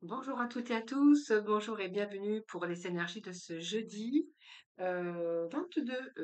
Bonjour à toutes et à tous, bonjour et bienvenue pour les énergies de ce jeudi 22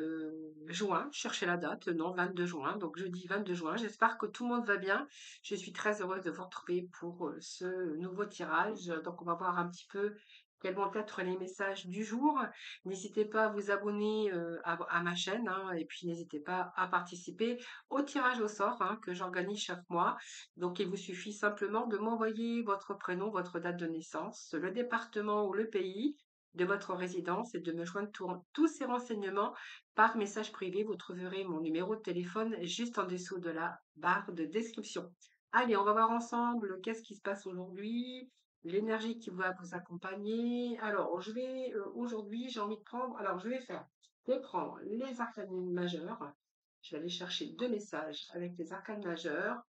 juin. Cherchez la date, non, 22 juin, donc jeudi 22 juin. J'espère que tout le monde va bien. Je suis très heureuse de vous retrouver pour ce nouveau tirage. Donc, on va voir un petit peu quels vont être les messages du jour. N'hésitez pas à vous abonner à ma chaîne, hein, et puis n'hésitez pas à participer au tirage au sort, hein, que j'organise chaque mois. Donc, il vous suffit simplement de m'envoyer votre prénom, votre date de naissance, le département ou le pays de votre résidence et de me joindre tous ces renseignements par message privé. Vous trouverez mon numéro de téléphone juste en dessous de la barre de description. Allez, on va voir ensemble qu'est-ce qui se passe aujourd'hui, l'énergie qui va vous accompagner. Alors, aujourd'hui, j'ai envie de prendre, alors je vais prendre les arcanes majeurs. Je vais aller chercher deux messages avec les arcanes majeurs.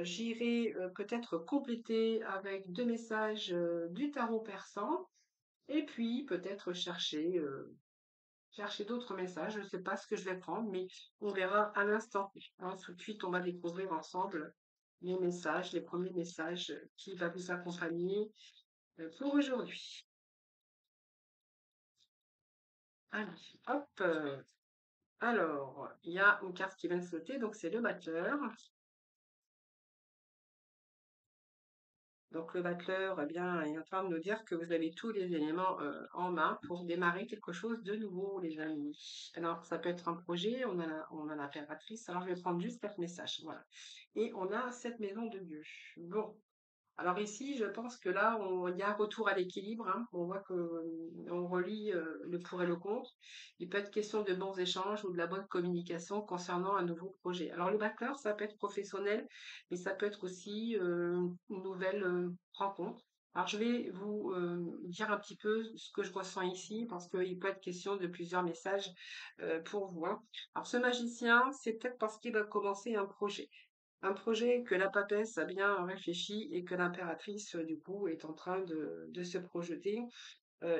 J'irai peut-être compléter avec deux messages du tarot persan et puis peut-être chercher d'autres messages. Je ne sais pas ce que je vais prendre, mais on verra à l'instant. Hein, tout de suite, on va découvrir ensemble les messages, les premiers messages qui va vous accompagner pour aujourd'hui. Allez, hop. Alors, il y a une carte qui vient de sauter, donc c'est le battleur. Donc le battleur, eh bien, est en train de nous dire que vous avez tous les éléments en main pour démarrer quelque chose de nouveau, les amis. Alors, ça peut être un projet, on a l'impératrice, alors je vais prendre juste quatre messages, voilà. Et on a cette maison de Dieu. Bon, alors ici, je pense que là, il y a un retour à l'équilibre, hein. On voit que on relie le pour et le contre. Il peut être question de bons échanges ou de la bonne communication concernant un nouveau projet. Alors le backlog, ça peut être professionnel, mais ça peut être aussi une nouvelle rencontre. Alors je vais vous dire un petit peu ce que je ressens ici, parce qu'il peut être question de plusieurs messages pour vous, hein. Alors ce magicien, c'est peut-être parce qu'il va commencer un projet. Un projet que la papesse a bien réfléchi et que l'impératrice, du coup, est en train de se projeter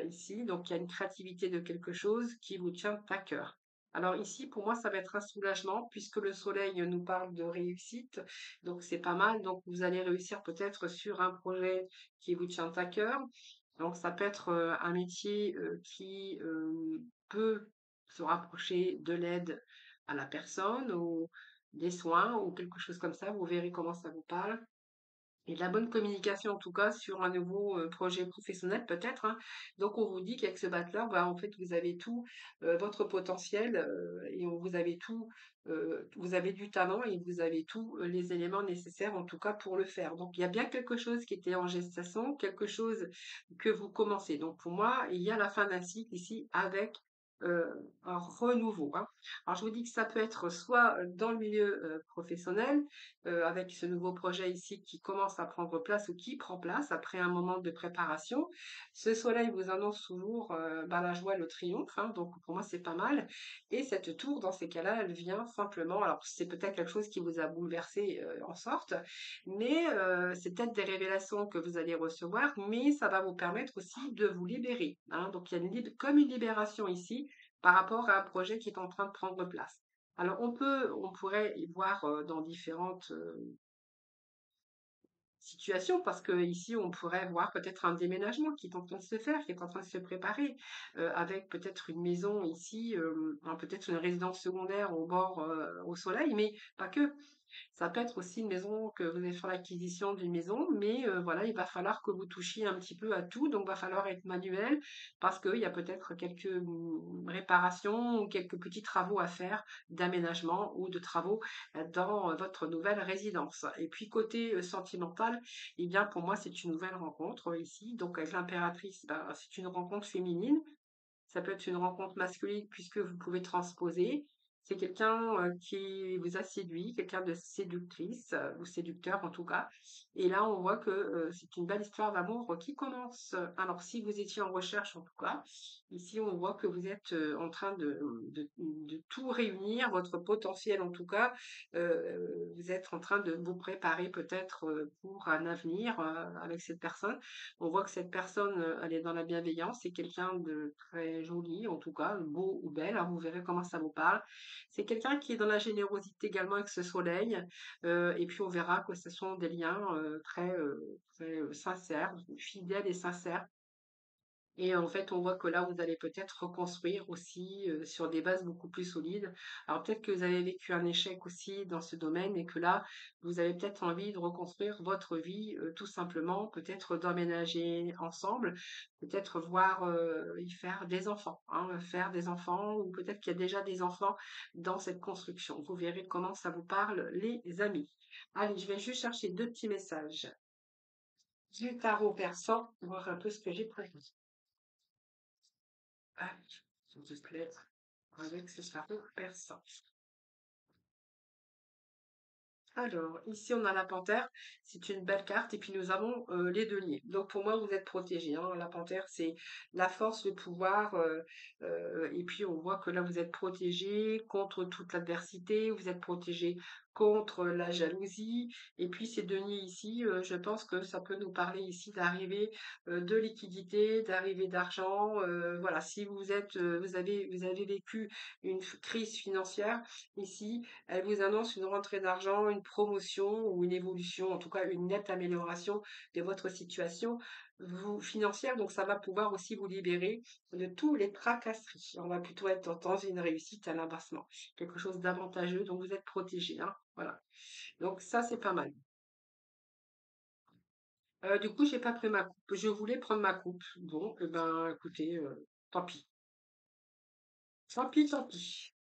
ici. Donc, il y a une créativité de quelque chose qui vous tient à cœur. Alors ici, pour moi, ça va être un soulagement puisque le soleil nous parle de réussite. Donc, c'est pas mal. Donc, vous allez réussir peut-être sur un projet qui vous tient à cœur. Donc, ça peut être un métier qui peut se rapprocher de l'aide à la personne ou des soins ou quelque chose comme ça. Vous verrez comment ça vous parle. Et de la bonne communication en tout cas sur un nouveau projet professionnel peut-être, hein. Donc on vous dit qu'avec ce battleur, bah, en fait vous avez tout votre potentiel et vous avez tout, vous avez du talent et vous avez tous les éléments nécessaires en tout cas pour le faire. Donc il y a bien quelque chose qui était en gestation, quelque chose que vous commencez. Donc pour moi, il y a la fin d'un cycle ici avec un renouveau, hein. Alors je vous dis que ça peut être soit dans le milieu professionnel, avec ce nouveau projet ici qui commence à prendre place ou qui prend place après un moment de préparation. Ce soleil vous annonce toujours bah, la joie, le triomphe, hein, donc pour moi c'est pas mal. Et cette tour, dans ces cas-là, elle vient simplement, alors c'est peut-être quelque chose qui vous a bouleversé en sorte, mais c'est peut-être des révélations que vous allez recevoir, mais ça va vous permettre aussi de vous libérer, hein. Donc il y a comme une libération ici par rapport à un projet qui est en train de prendre place. Alors on pourrait y voir dans différentes situations parce que ici on pourrait voir peut-être un déménagement qui est en train de se faire, qui est en train de se préparer, avec peut-être une maison ici, peut-être une résidence secondaire au bord, au soleil, mais pas que. Ça peut être aussi une maison que vous allez faire l'acquisition d'une maison, mais voilà, il va falloir que vous touchiez un petit peu à tout, donc il va falloir être manuel parce qu'il y a peut-être quelques réparations ou quelques petits travaux à faire d'aménagement ou de travaux dans votre nouvelle résidence. Et puis côté sentimental, eh bien pour moi c'est une nouvelle rencontre ici. Donc avec l'impératrice, ben, c'est une rencontre féminine. Ça peut être une rencontre masculine puisque vous pouvez transposer. C'est quelqu'un qui vous a séduit, quelqu'un de séductrice ou séducteur en tout cas. Et là, on voit que c'est une belle histoire d'amour qui commence. Alors, si vous étiez en recherche en tout cas, ici, on voit que vous êtes en train de tout réunir, votre potentiel en tout cas. Vous êtes en train de vous préparer peut-être pour un avenir avec cette personne. On voit que cette personne, elle est dans la bienveillance, c'est quelqu'un de très joli, en tout cas, beau ou belle, hein, vous verrez comment ça vous parle. C'est quelqu'un qui est dans la générosité également avec ce soleil. Et puis on verra que ce sont des liens très sincères, fidèles et sincères. Et en fait, on voit que là, vous allez peut-être reconstruire aussi sur des bases beaucoup plus solides. Alors peut-être que vous avez vécu un échec aussi dans ce domaine et que là, vous avez peut-être envie de reconstruire votre vie tout simplement, peut-être d'emménager ensemble, peut-être voir y faire des enfants, hein, faire des enfants ou peut-être qu'il y a déjà des enfants dans cette construction. Vous verrez comment ça vous parle, les amis. Allez, je vais juste chercher deux petits messages du tarot persan, voir un peu ce que j'ai prévu. Ah, s'il vous plaît, avec ce tarot persan. Alors, ici, on a la panthère. C'est une belle carte. Et puis, nous avons les deniers. Donc, pour moi, vous êtes protégés, hein. La panthère, c'est la force, le pouvoir. Et puis, on voit que là, vous êtes protégés contre toute l'adversité. Vous êtes protégés contre la jalousie. Et puis, ces deniers ici, je pense que ça peut nous parler ici d'arrivée de liquidité, d'arrivée d'argent. Voilà, si vous avez vécu une crise financière, ici, elle vous annonce une rentrée d'argent, une promotion ou une évolution, en tout cas une nette amélioration de votre situation financière. Donc ça va pouvoir aussi vous libérer de tous les tracasseries. On va plutôt être dans une réussite, un abassement, quelque chose d'avantageux. Donc vous êtes protégé, hein. Voilà. Donc ça, c'est pas mal. Du coup, j'ai pas pris ma coupe. Je voulais prendre ma coupe. Bon, eh ben, écoutez, tant pis. Tant pis, tant pis.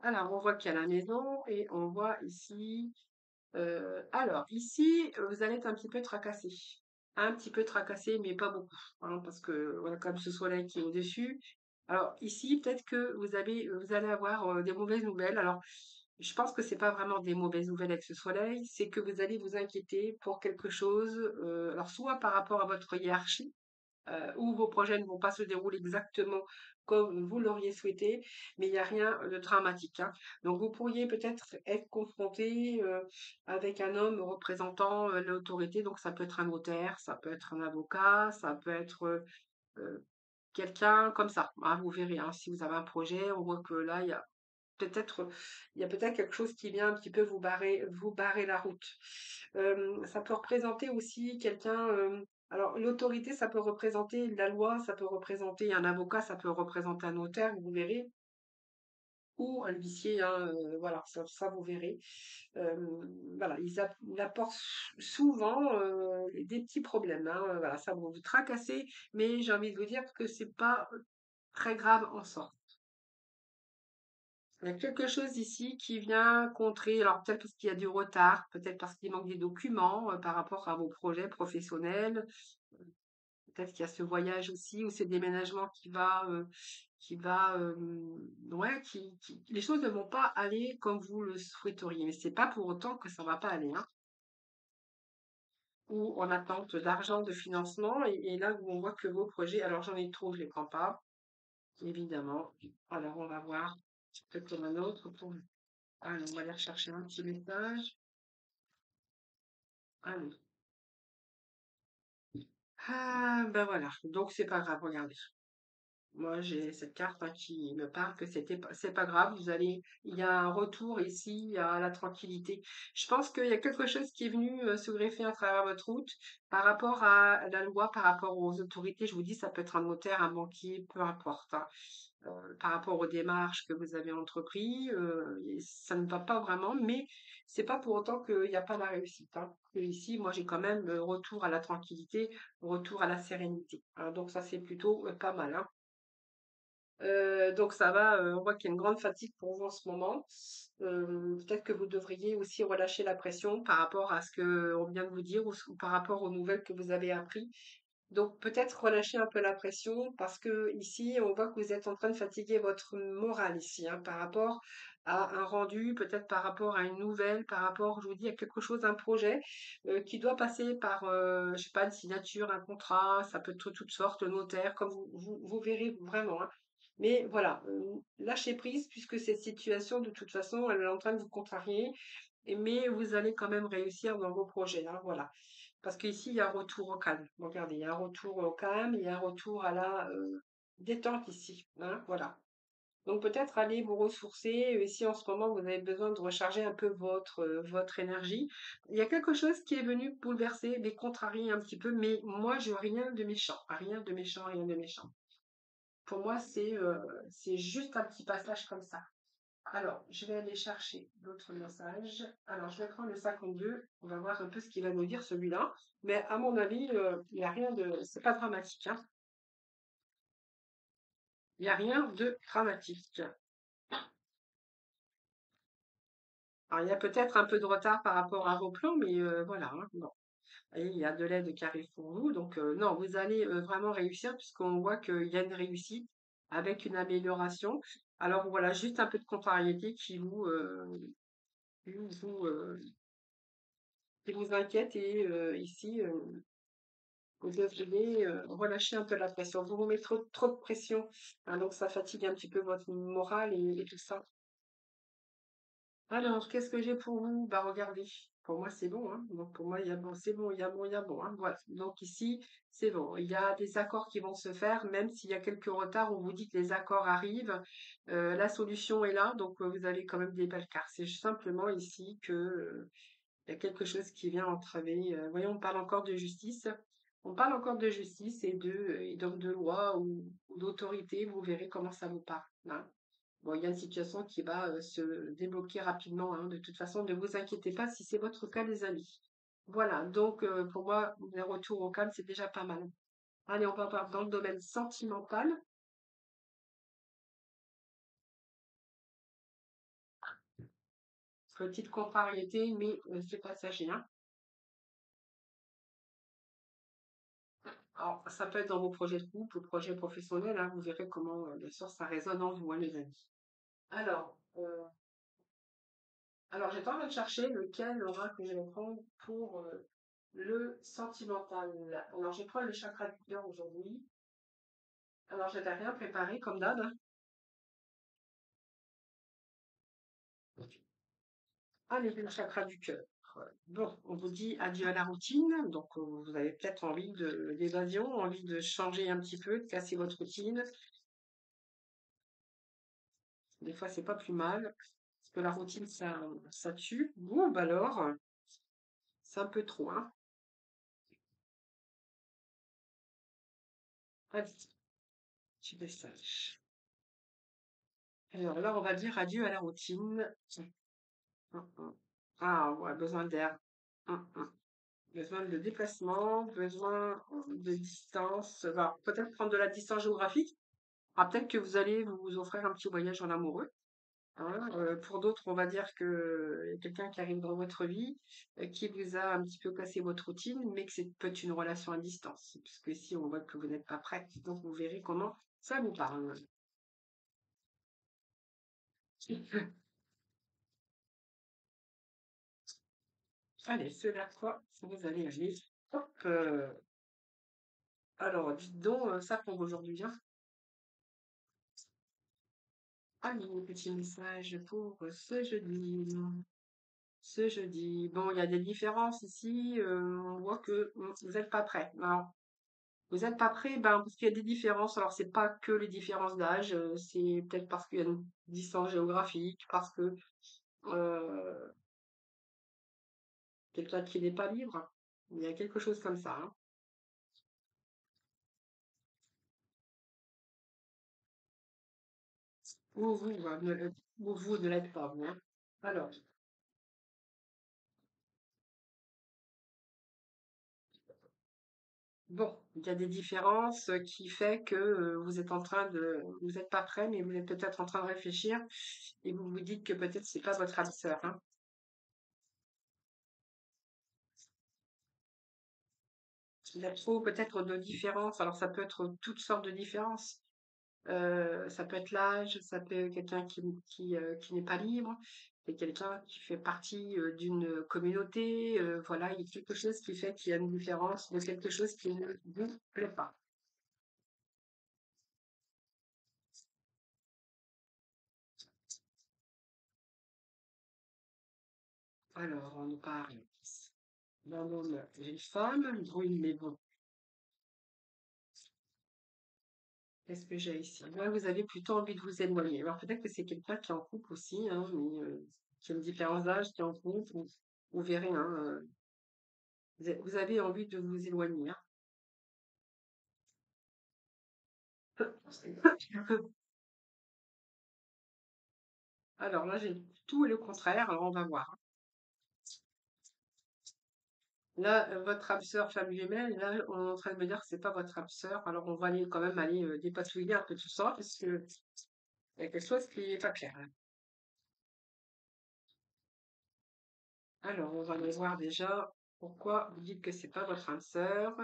Alors, on voit qu'il y a la maison et on voit ici. Alors, ici, vous allez être un petit peu tracassé. Un petit peu tracassé, mais pas beaucoup, hein, parce que voilà, comme ce soleil qui est au-dessus. Alors, ici, peut-être que vous allez avoir des mauvaises nouvelles. Alors, je pense que c'est pas vraiment des mauvaises nouvelles avec ce soleil, c'est que vous allez vous inquiéter pour quelque chose. Alors, soit par rapport à votre hiérarchie, où vos projets ne vont pas se dérouler exactement comme vous l'auriez souhaité, mais il n'y a rien de dramatique, hein. Donc vous pourriez peut-être être confronté avec un homme représentant l'autorité, donc ça peut être un notaire, ça peut être un avocat, ça peut être euh, quelqu'un comme ça, hein, vous verrez, hein, si vous avez un projet, on voit que là, peut-être, il y a peut-être quelque chose qui vient un petit peu vous barrer la route. Ça peut représenter aussi quelqu'un. Alors, l'autorité, ça peut représenter la loi, ça peut représenter un avocat, ça peut représenter un notaire, vous verrez, ou un huissier, hein, voilà, ça vous verrez. Voilà, ils apportent souvent des petits problèmes, hein, voilà, ça va vous tracasser, mais j'ai envie de vous dire que c'est pas très grave en soi. Il y a quelque chose ici qui vient contrer, alors peut-être parce qu'il y a du retard, peut-être parce qu'il manque des documents par rapport à vos projets professionnels, peut-être qu'il y a ce voyage aussi ou ce déménagement ouais, les choses ne vont pas aller comme vous le souhaiteriez, mais c'est pas pour autant que ça va pas aller, hein. Ou en attente d'argent, de financement, et là où on voit que vos projets, alors j'en ai trop, je les prends pas, évidemment. Alors on va voir, peut-être qu'on a un autre pour. Allez, on va aller rechercher un petit message. Allez. Ah, ben voilà. Donc, c'est pas grave, regardez. Moi, j'ai cette carte hein, qui me parle que c'est pas grave. Il y a un retour ici à la tranquillité. Je pense qu'il y a quelque chose qui est venu se greffer à travers votre route par rapport à la loi, par rapport aux autorités. Je vous dis, ça peut être un notaire, un banquier, peu importe, hein. Par rapport aux démarches que vous avez entrepris, et ça ne va pas vraiment, mais c'est pas pour autant qu'il n'y a pas la réussite, hein. Que ici, moi, j'ai quand même retour à la tranquillité, retour à la sérénité, hein. Donc ça, c'est plutôt pas mal, hein. Donc ça va, on voit qu'il y a une grande fatigue pour vous en ce moment. Peut-être que vous devriez aussi relâcher la pression par rapport à ce que on vient de vous dire ou par rapport aux nouvelles que vous avez appris. Donc peut-être relâcher un peu la pression parce que ici, on voit que vous êtes en train de fatiguer votre morale ici, hein, par rapport à un rendu, peut-être par rapport à une nouvelle, par rapport, je vous dis, à quelque chose, un projet qui doit passer par, je sais pas, une signature, un contrat, ça peut être toutes sortes, le notaire, comme vous verrez vraiment, hein. Mais voilà, lâchez prise puisque cette situation, de toute façon, elle est en train de vous contrarier, mais vous allez quand même réussir dans vos projets, hein, voilà. Parce qu'ici, il y a un retour au calme. Regardez, il y a un retour au calme, il y a un retour à la détente ici, hein, voilà. Donc peut-être aller vous ressourcer, si en ce moment vous avez besoin de recharger un peu votre énergie. Il y a quelque chose qui est venu bouleverser, les contrarier un petit peu, mais moi je rien de méchant, rien de méchant, rien de méchant. Pour moi, c'est juste un petit passage comme ça. Alors, je vais aller chercher d'autres messages. Alors, je vais prendre le 52. On va voir un peu ce qu'il va nous dire celui-là. Mais à mon avis, il n'y a rien de, c'est pas dramatique, hein. Il n'y a rien de dramatique. Alors, il y a peut-être un peu de retard par rapport à vos plans, mais voilà, hein, bon. Et il y a de l'aide qui arrive pour vous. Donc, non, vous allez vraiment réussir puisqu'on voit qu'il y a une réussite avec une amélioration. Alors, voilà, juste un peu de contrariété qui vous, qui vous inquiète et ici, vous devriez relâcher un peu la pression. Vous vous mettez trop de pression, hein, donc ça fatigue un petit peu votre morale et tout ça. Alors, qu'est-ce que j'ai pour vous? Bah, regardez. Pour moi, c'est bon, hein. Donc, pour moi, il y a bon, c'est bon, il y a bon, il y a bon, hein. Voilà. Donc, ici, c'est bon. Il y a des accords qui vont se faire, même s'il y a quelques retards, on vous dit que les accords arrivent. La solution est là, donc vous avez quand même des belles cartes. C'est simplement ici que, il y a quelque chose qui vient entraver. Voyons, on parle encore de justice. On parle encore de justice et donc de loi ou d'autorité. Vous verrez comment ça vous parle, hein. Bon, il y a une situation qui va se débloquer rapidement, hein. De toute façon, ne vous inquiétez pas si c'est votre cas, les amis. Voilà, donc pour moi, les retours au calme, c'est déjà pas mal. Allez, on va voir dans le domaine sentimental. Petite contrariété, mais c'est passager, hein. Alors, ça peut être dans vos projets de couple ou projets professionnels, hein. Vous verrez comment, bien sûr, ça résonne en vous, hein, les amis. Alors, j'étais en train de chercher lequel aura que je vais prendre pour le sentimental. Alors, je vais prendre le chakra du cœur aujourd'hui. Alors, je n'avais rien préparé comme d'hab, hein. Allez, le chakra du cœur. Bon, on vous dit adieu à la routine. Donc, vous avez peut-être envie d'évasion, envie de changer un petit peu, de casser votre routine. Des fois, c'est pas plus mal. Parce que la routine, ça tue. Bon, bah alors, c'est un peu trop, hein. Allez, petit message. Alors là, on va dire adieu à la routine. Hum. Ah, ouais, besoin d'air. Hum. Besoin de déplacement, besoin de distance. Bah, peut-être prendre de la distance géographique. Ah, peut-être que vous allez vous offrir un petit voyage en amoureux, hein. Pour d'autres, on va dire que y a quelqu'un qui arrive dans votre vie, qui vous a un petit peu cassé votre routine, mais que c'est peut-être une relation à distance. Puisque ici, on voit que vous n'êtes pas prête. Donc, vous verrez comment ça vous parle. Allez, ce vers quoi vous allez aller. Hop, alors, dites donc, ça pour aujourd'hui, hein. Allez, petit message pour ce jeudi. Ce jeudi. Bon, il y a des différences ici. On voit que vous n'êtes pas prêt. Alors, vous n'êtes pas prêt, ben, parce qu'il y a des différences. Alors, c'est pas que les différences d'âge. C'est peut-être parce qu'il y a une distance géographique, parce que euh, quelqu'un qui n'est pas libre. Il y a quelque chose comme ça, hein. Vous ne l'êtes pas, vous, hein. Alors, bon, il y a des différences qui fait que vous n'êtes pas prêt, mais vous êtes peut-être en train de réfléchir et vous vous dites que peut-être c'est pas votre âme sœur, hein. Il y a trop peut-être de différences. Alors ça peut être toutes sortes de différences. Ça peut être l'âge, ça peut être quelqu'un qui n'est pas libre, et quelqu'un qui fait partie d'une communauté. Voilà, il y a quelque chose qui fait qu'il y a une différence de quelque chose qui ne vous plaît pas. Alors, on nous parle d'un homme et une femme. Oui, mais bon, qu'est-ce que j'ai ici? Là, vous avez plutôt envie de vous éloigner. Alors, peut-être que c'est quelqu'un qui est en couple aussi, hein, mais qui a une différence d'âge, qui est en couple, ou vous verrez, hein, vous avez envie de vous éloigner, hein. Alors là, j'ai tout et le contraire. Alors, on va voir, hein. Là, votre âme sœur, femme jumelle, là, on est en train de me dire que c'est pas votre âme sœur. Alors, on va aller quand même aller dépatouiller un peu tout ça, parce que il y a quelque chose qui est pas clair, là. Alors, on va aller voir déjà pourquoi vous dites que c'est pas votre âme sœur.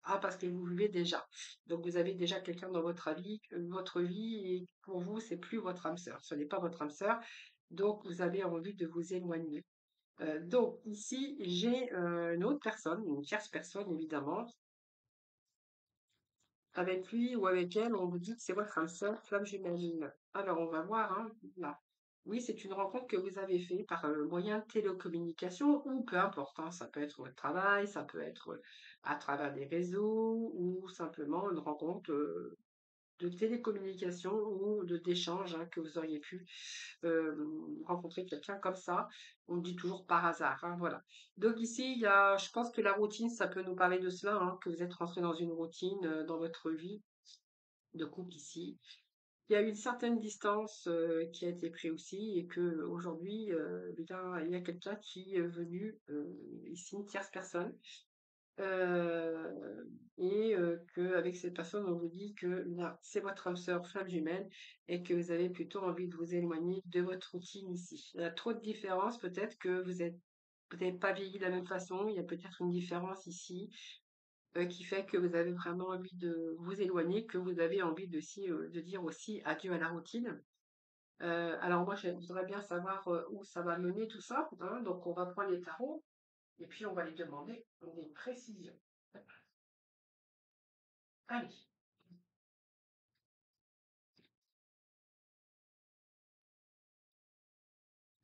Ah, parce que vous vivez déjà. Donc, vous avez déjà quelqu'un dans votre vie, et pour vous, c'est plus votre âme sœur. Ce n'est pas votre âme sœur. Donc, vous avez envie de vous éloigner. Donc, ici, j'ai une autre personne, une tierce personne, évidemment. Avec lui ou avec elle, on vous dit que c'est votre âme sœur, flamme jumelle. Alors, on va voir, hein, là. Oui, c'est une rencontre que vous avez fait par moyen de télécommunication ou peu importe, hein, ça peut être votre travail, ça peut être à travers des réseaux ou simplement une rencontre de télécommunication ou d'échange, hein, que vous auriez pu euh, rencontrer quelqu'un comme ça. On dit toujours par hasard, hein, voilà. Donc ici, je pense que la routine, ça peut nous parler de cela, hein, que vous êtes rentré dans une routine dans votre vie de couple ici. Il y a une certaine distance qui a été prise aussi et que aujourd'hui, il y a quelqu'un qui est venu ici, une tierce personne, euh, et qu'avec cette personne, on vous dit que là, c'est votre âme sœur, flamme jumelle, et que vous avez plutôt envie de vous éloigner de votre routine ici. Il y a trop de différences, peut-être que vous n'avez pas vieilli de la même façon, il y a peut-être une différence ici qui fait que vous avez vraiment envie de vous éloigner, que vous avez envie de dire aussi adieu à la routine. Alors moi, je voudrais bien savoir où ça va mener tout ça, hein. Donc on va prendre les tarots et puis on va les demander des précisions. Allez,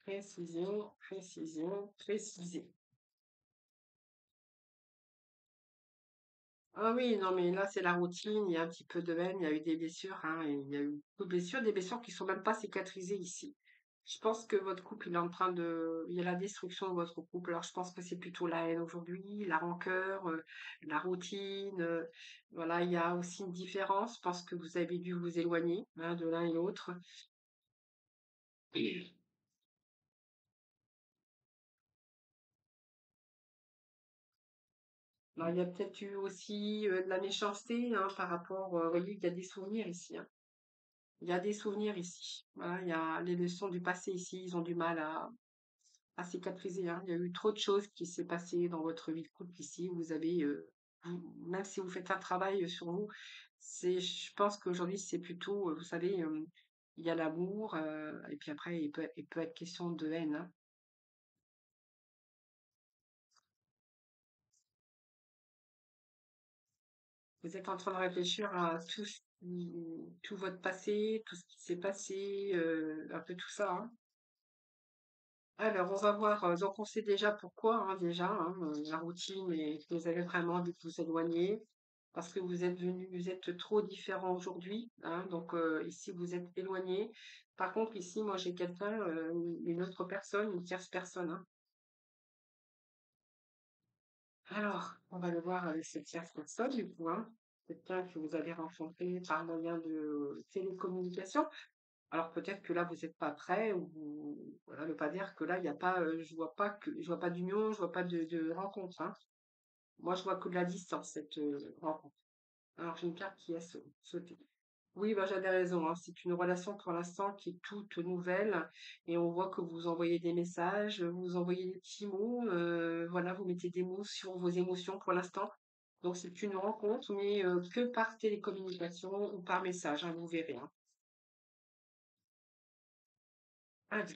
précision, précision, préciser. Ah oui, non, mais là, c'est la routine, il y a un petit peu de haine, il y a eu des blessures, hein, et il y a eu beaucoup de blessures, des blessures qui sont même pas cicatrisées ici. Je pense que votre couple, il est en train il y a la destruction de votre couple. Alors, je pense que c'est plutôt la haine aujourd'hui, la rancœur, la routine. Voilà, il y a aussi une différence. Je pense que vous avez dû vous éloigner, hein, de l'un et l'autre. Alors, il y a peut-être eu aussi de la méchanceté, hein, par rapport, vous voyez, il y a des souvenirs ici, hein. Il y a des souvenirs ici. Voilà, il y a les leçons du passé ici, ils ont du mal à cicatriser, hein. Il y a eu trop de choses qui s'est passé dans votre vie de couple ici. Même si vous faites un travail sur vous, je pense qu'aujourd'hui, c'est plutôt, vous savez, il y a l'amour, et puis après, il peut être question de haine, hein. Vous êtes en train de réfléchir à tout votre passé, tout ce qui s'est passé, un peu tout ça, hein. Alors, on va voir, donc on sait déjà pourquoi, hein, déjà, hein, la routine et que vous avez vraiment envie de vous éloigner parce que vous êtes trop différents aujourd'hui, hein, donc ici vous êtes éloignés. Par contre, ici, moi j'ai quelqu'un, une autre personne, une tierce personne, hein. Alors, on va le voir avec cette tierce personne, du coup, hein, quelqu'un que vous avez rencontré par moyen de télécommunication. Alors peut-être que là vous n'êtes pas prêt ou voilà, ne veut pas dire que là il n'y a pas, je vois pas d'union, je vois pas de rencontre, hein. Moi je vois que de la distance cette rencontre. Alors j'ai une carte qui a sauté. Oui, bah, j'avais raison, hein. C'est une relation pour l'instant qui est toute nouvelle et on voit que vous envoyez des messages, vous envoyez des petits mots, voilà, vous mettez des mots sur vos émotions pour l'instant. Donc c'est une rencontre, mais que par télécommunication ou par message, hein, vous verrez, hein. Allez.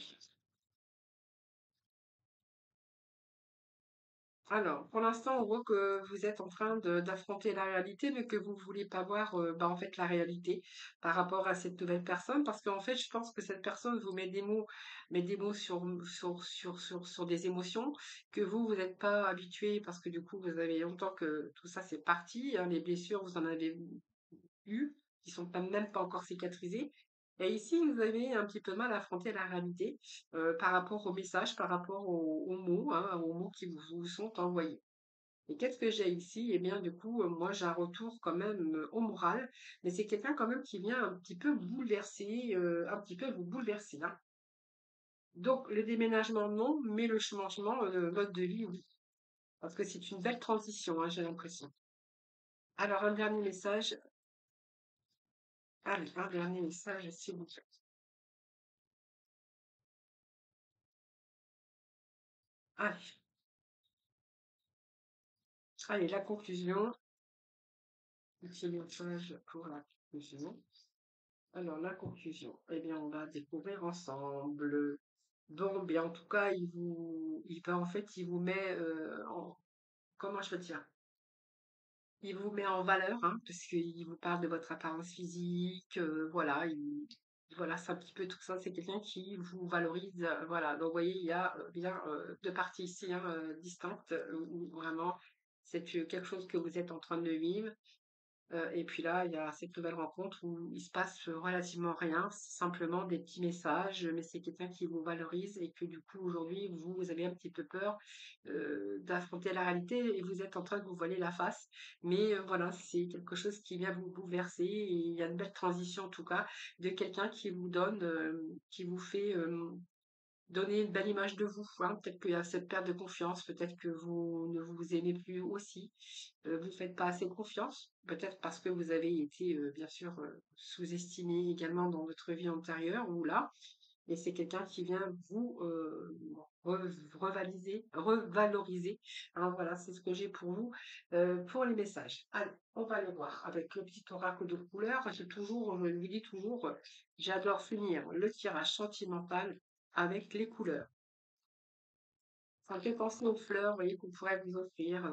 Alors, pour l'instant, on voit que vous êtes en train d'affronter la réalité, mais que vous voulez pas voir, en fait, la réalité par rapport à cette nouvelle personne, parce qu'en fait, je pense que cette personne vous met des mots sur des émotions que vous n'êtes pas habitué, parce que du coup, vous avez longtemps que tout ça c'est parti, hein, les blessures, vous en avez eu, qui sont même pas encore cicatrisées. Et ici, vous avez un petit peu mal à affronter la réalité par rapport aux messages, par rapport aux mots qui vous sont envoyés. Et qu'est-ce que j'ai ici? Eh bien, du coup, moi, j'ai un retour quand même au moral, mais c'est quelqu'un quand même qui vient un petit peu bouleverser, un petit peu vous bouleverser, hein. Donc, le déménagement, non, mais le changement de mode de vie, oui. Parce que c'est une belle transition, hein, j'ai l'impression. Alors, un dernier message. Allez, un dernier message, s'il vous plaît. Allez, allez, la conclusion. Petit message pour la conclusion. Alors, la conclusion. Eh bien, on va découvrir ensemble. Bon, bien, en tout cas, en fait, il vous met comment je veux dire? Il vous met en valeur, hein, parce qu'il vous parle de votre apparence physique, voilà, voilà, c'est un petit peu tout ça. C'est quelqu'un qui vous valorise, voilà. Donc, vous voyez, il y a bien deux parties ici, hein, distinctes, où vraiment, c'est quelque chose que vous êtes en train de vivre. Et puis là, il y a cette nouvelle rencontre où il se passe relativement rien, simplement des petits messages, mais c'est quelqu'un qui vous valorise et que du coup, aujourd'hui, vous avez un petit peu peur d'affronter la réalité et vous êtes en train de vous voiler la face. Mais voilà, c'est quelque chose qui vient vous bouleverser et il y a une belle transition en tout cas de quelqu'un qui vous donne, qui vous fait donner une belle image de vous, hein. Peut-être qu'il y a cette perte de confiance, peut-être que vous ne vous aimez plus aussi, vous ne faites pas assez confiance, peut-être parce que vous avez été, bien sûr, sous-estimé également dans votre vie antérieure ou là, et c'est quelqu'un qui vient vous revaloriser. Alors voilà, c'est ce que j'ai pour vous pour les messages. Allez, on va le voir avec le petit oracle de couleur. Je lui dis toujours, j'adore finir le tirage sentimental avec les couleurs. Ça me fait penser aux fleurs, vous voyez, qu'on pourrait vous offrir.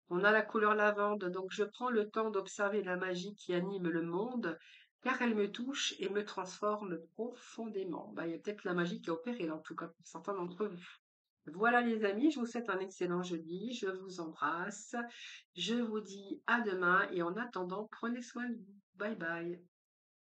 On a la couleur lavande, donc je prends le temps d'observer la magie qui anime le monde, car elle me touche et me transforme profondément. Bah, il y a peut-être la magie qui est opérée, là, en tout cas, pour certains d'entre vous. Voilà, les amis, je vous souhaite un excellent jeudi. Je vous embrasse. Je vous dis à demain et en attendant, prenez soin de vous. Bye bye.